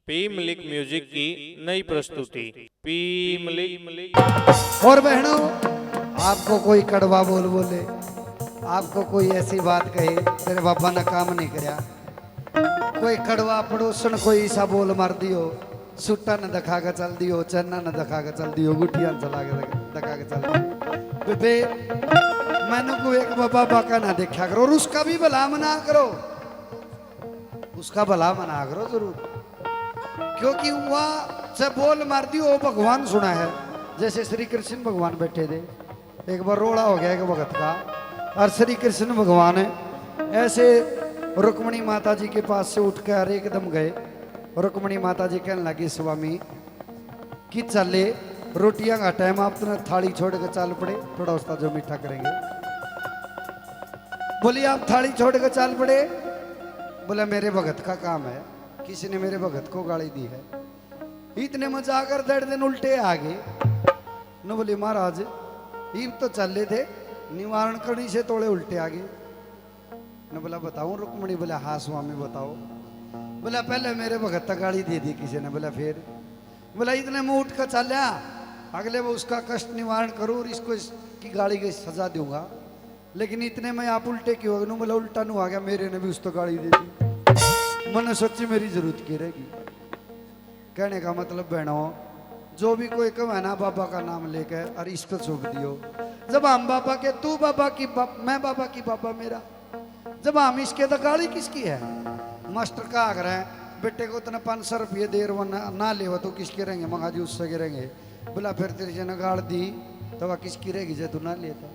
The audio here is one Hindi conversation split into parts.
पी मलिक म्यूजिक की नई प्रस्तुति पी मलिक। और बहनों, आपको कोई कड़वा बोल बोले, आपको कोई ऐसी बात कहे तेरे बाबा ने काम नहीं करया, कोई कड़वा पड़ोसन कोई ऐसा बोल मार दियो, सुट्टा न दिखा के चल दियो, चन्ना न दिखा के चल दियो, गुटिया न चला के दिखा के चल दियो, बेबे मैंने को एक बाबा का ना देखा करो और उसका भी भला मना करो, उसका भला मना करो जरूर, क्योंकि वह से बोल मार दियो वो भगवान सुना है। जैसे श्री कृष्ण भगवान बैठे थे, एक बार रोड़ा हो गया एक भगत का, और श्री कृष्ण भगवान ऐसे रुक्मणी माता जी के पास से उठ कर एकदम गए। रुक्मणी माता जी कहने लगी स्वामी कि चले रोटियां का टाइम, आप तो थाली छोड़ कर चाल पड़े, थोड़ा उसका जो मीठा करेंगे। बोली आप थाली छोड़ कर चाल पड़े? बोला मेरे भगत का काम है, किसी ने मेरे भगत को गाली दी है। इतने में जाकर 1.5 दिन उल्टे आ गए न। बोले महाराज ईब तो चले थे, निवारण करनी से थोड़े उल्टे आ गए न। बोला बताऊं रुक्मणी? बोला हाँ स्वामी बताओ। बोला पहले मेरे भगत गाली दे दी किसी ने। बोला फिर? बोला इतने में उठ कर चलिया, अगले वो उसका कष्ट निवारण करूँ और इसको इसकी गाली की सजा दूंगा, लेकिन इतने में आप उल्टे क्यों? बोला उल्टा नु आ गया, मेरे ने भी उसको गाली दे दी, मैंने सोची मेरी जरूरत की रहेगी। कहने का मतलब बहनों, जो भी कोई कहे ना बाबा का नाम लेकर और इसको छोप दियो, जब हम बाबा के तू बाबा की मैं बाबा की बाबा मेरा, जब हम इसके तो गाली किसकी है? मास्टर का आग्रह है बेटे को इतना 500 रुपये देर वो ना ले तो किसके रहेंगे? मगा जी उससे गिरेंगे। बोला फिर तेरे से न गाड़ दी तो वह किसकी रहेगी जो तू ना लेता?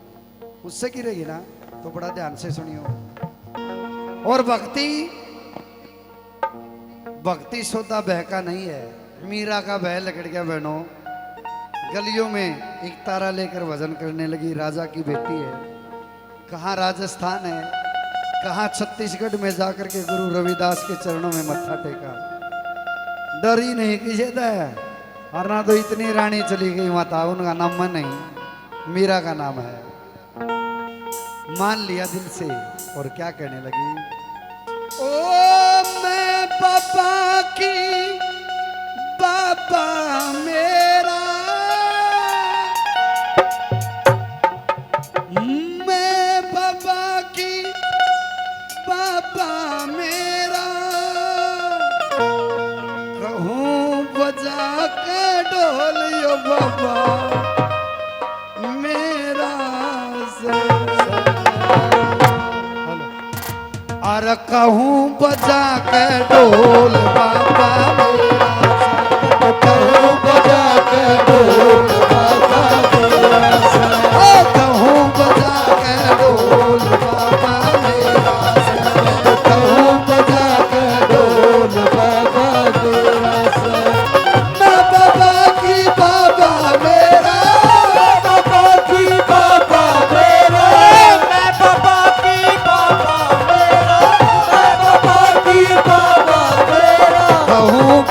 उससे गिरेगी ना। तो बड़ा ध्यान से सुनियो। और भक्ति सोदा बह का नहीं है, मीरा का बह लकड़ गया। बहनों गलियों में एक तारा लेकर भजन करने लगी, राजा की बेटी है, कहाँ राजस्थान है, कहाँ छत्तीसगढ़ में जाकर के गुरु रविदास के चरणों में मत्था टेका, डर ही नहीं किसे है। और ना तो इतनी रानी चली गई माता, उनका नाम मन नहीं, मीरा का नाम है। मान लिया दिल से और क्या कहने लगी, ओ मैं पापा की बाबा मेरा, मैं बाबा की बाबा मेरा, कहूँ बजा के ढोलियो बाबा मेरा और कहूँ बजा के ढोल बाबा मेरा, कहूँ बजा के ढोल बाबा मेरा, कहूँ बजा के ढोल बाबा मेरा, कहूँ बजा के ढोल बाबा मेरा, मैं बाबा की बाबा मेरा, बाबा की बाबा मेरा, मैं बाबा की बाबा मेरा, कहूँ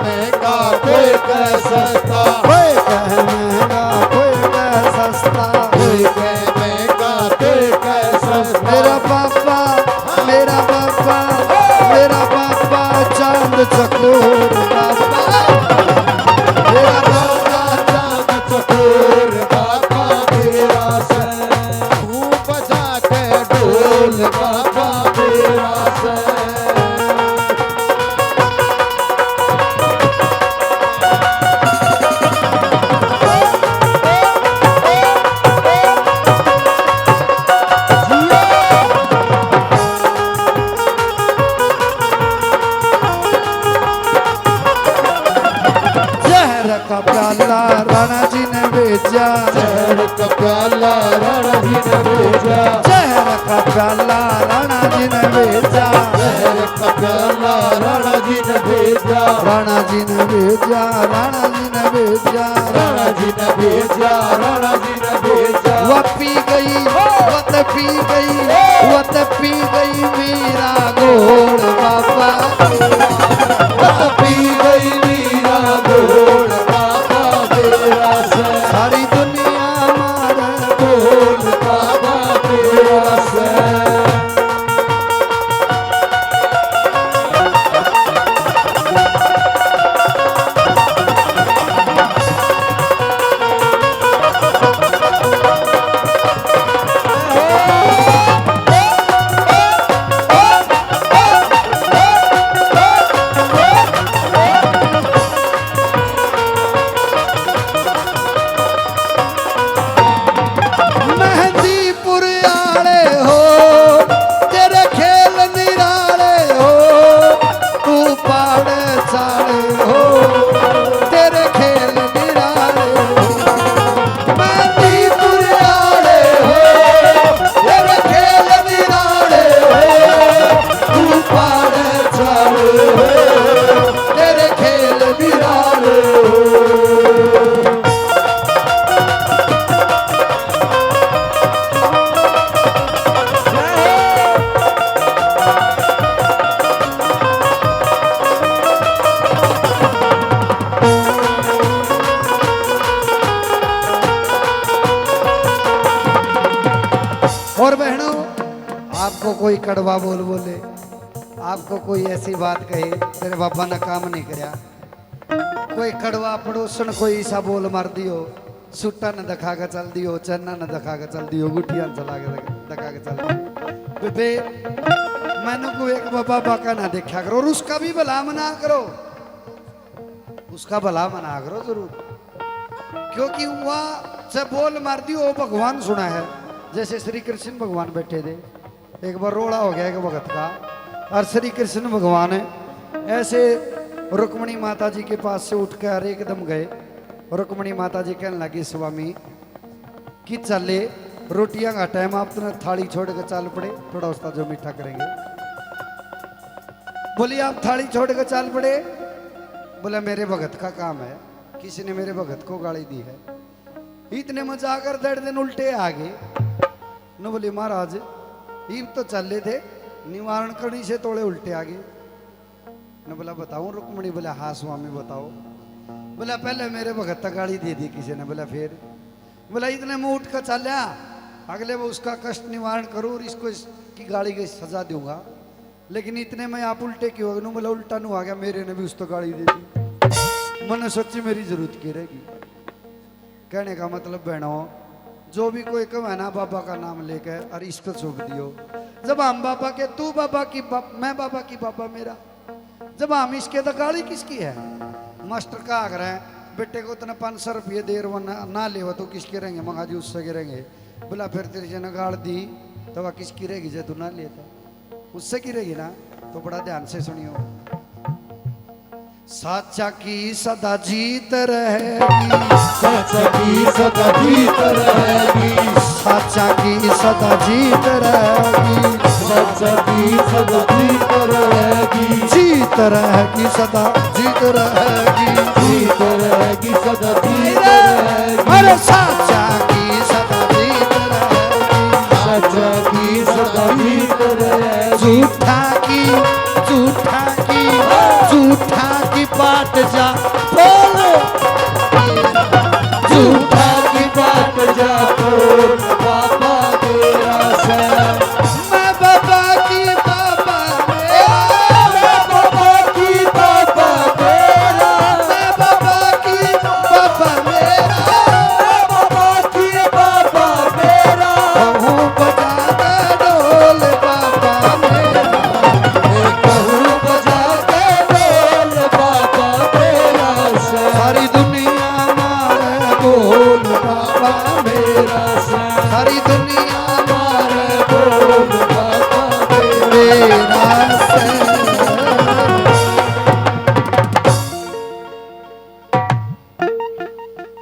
महंगा कोई कह सस्ता, कोई कह महंगा कोई कह सस्ता, कोई कह महंगा कोई कह सस्ता। मेरा पापा मेरा पापा मेरा पापा चांद चकोर पापा, मेरा बाबा चांद चकोर बाबा मेरा सर, तू बजा के ढोल बाबा मेरा सर। जहर का प्याला राणा जी ने भेजा, जहर का प्याला राणा जी ने भेजा, जहर का प्याला राणा जी ने भेजा, जहर का प्याला राणा जी ने भेजा, राणा जी ने भेजा, राणा जी ने भेजा, राणा जी ने भेजा, राणा जी ने भेजा। वह पी गई वत पी गई वत पी गई मेरा घोड़ बाबा, वत पी गई मीरा घोड़ बाबा मेरा सर, सारी दुनिया मारे ढोल बाबा मेरा सर। मेहंदीपुर आले हो तेरे खेल निराले हो, तू पाड़े चाले हो तेरे खेल निराले हो। मेहंदीपुर आले हो तेरे खेल निराले हो, तू पाड़े चाले हो तेरे खेल निराले हो। और बहनों, आपको कोई कड़वा बोल बोले, आपको कोई ऐसी बात कहे तेरे बाबा ने काम नहीं करया, कोई कड़वा पड़ोसन कोई ऐसा बोल मार दियो, सुट्टा न दिखा के चल दियो, चन्ना न दिखा के चल दियो, गुटिया न चला के दिखा के चल दियो, बेबे मैंने को एक बाबा का ना देखा करो और उसका भी भला मना करो, उसका भला मना करो जरूर, क्योंकि वह से बोल मार दियो वो भगवान सुना है। जैसे श्री कृष्ण भगवान बैठे थे, एक बार रोड़ा हो गया एक भगत का, और श्री कृष्ण भगवान ऐसे रुक्मणी माता जी के पास से उठ कर एकदम गए। रुक्मणी माता जी कहने लगी स्वामी कि चले रोटियां का टाइम, आप तो थाली छोड़ कर चाल पड़े, थोड़ा उसका जो मीठा करेंगे। बोली आप थाली छोड़ कर चाल पड़े, बोला मेरे भगत का काम है, किसी ने मेरे भगत को गाली दी है। इतने में जाकर 3 दिन उल्टे आ गए न, बोले महाराज ये तो चल रहे थे निवारण करनी से तोड़े उल्टे आ गए न। बोला बताऊं रुक्मणी? बोला हाँ स्वामी बताओ। बोला पहले मेरे भगत तक गाड़ी दे दी किसी ने। बोला फिर? बोला इतने में उठ कर चलिया, अगले वो उसका कष्ट निवारण करूँ और इसको इसकी गाड़ी की सजा दूंगा, लेकिन इतने में आप उल्टे क्यों हो गए? बोला उल्टा नू आ गया, मेरे ने भी उसको गाड़ी दे दी, मैंने सोची मेरी जरूरत की रहेगी। कहने का मतलब बहनों, जो भी कोई कहे ना बाबा का नाम लेकर और इसको छोड़ दियो, जब हम बाबा के तू बाबा की मैं बाबा की बाबा मेरा, जब हम इसके तो गाड़ी किसकी है? मास्टर का आग्रह है बेटे को इतना 500 रुपये देर वो ना ले तो किसके रहेंगे? मंगा जी उससे गिरेंगे। बोला फिर तेरी जन गाड़ दी तो वह किसकी रहेगी? जो तू ना लेता उससे गिरेगी ना। तो बड़ा ध्यान से सुनियो, साचा की सदा जीत रहेगी, साचा की सदा जीत रहेगी, साचा की सदा जीत रहेगी, साचा की सदा जीत रहेगी, जीत रहेगी सदा जीत रहेगी, जीत रहेगी सदा जीत रहेगी। अरे साचा की सदा जीत रहेगी, साचा की सदा जीत रहेगी। झूठा की झूठा की झूठा की बात जा बोल, झूठा की बात जा बोल, बाबा तेरा सर। मैं बाबा की बाबा मेरा, मैं बाबा की बाबा तेरा, मैं बाबा की बाबा मेरा, मैं बाबा की बाबा तेरा। कहूँ बजा के ढोल बाबा मेरा, कहूँ बजा के ढोल बाबा तेरा सर। सारी दुनिया मारे बोल बाबा मेरा, सर। सारी दुनिया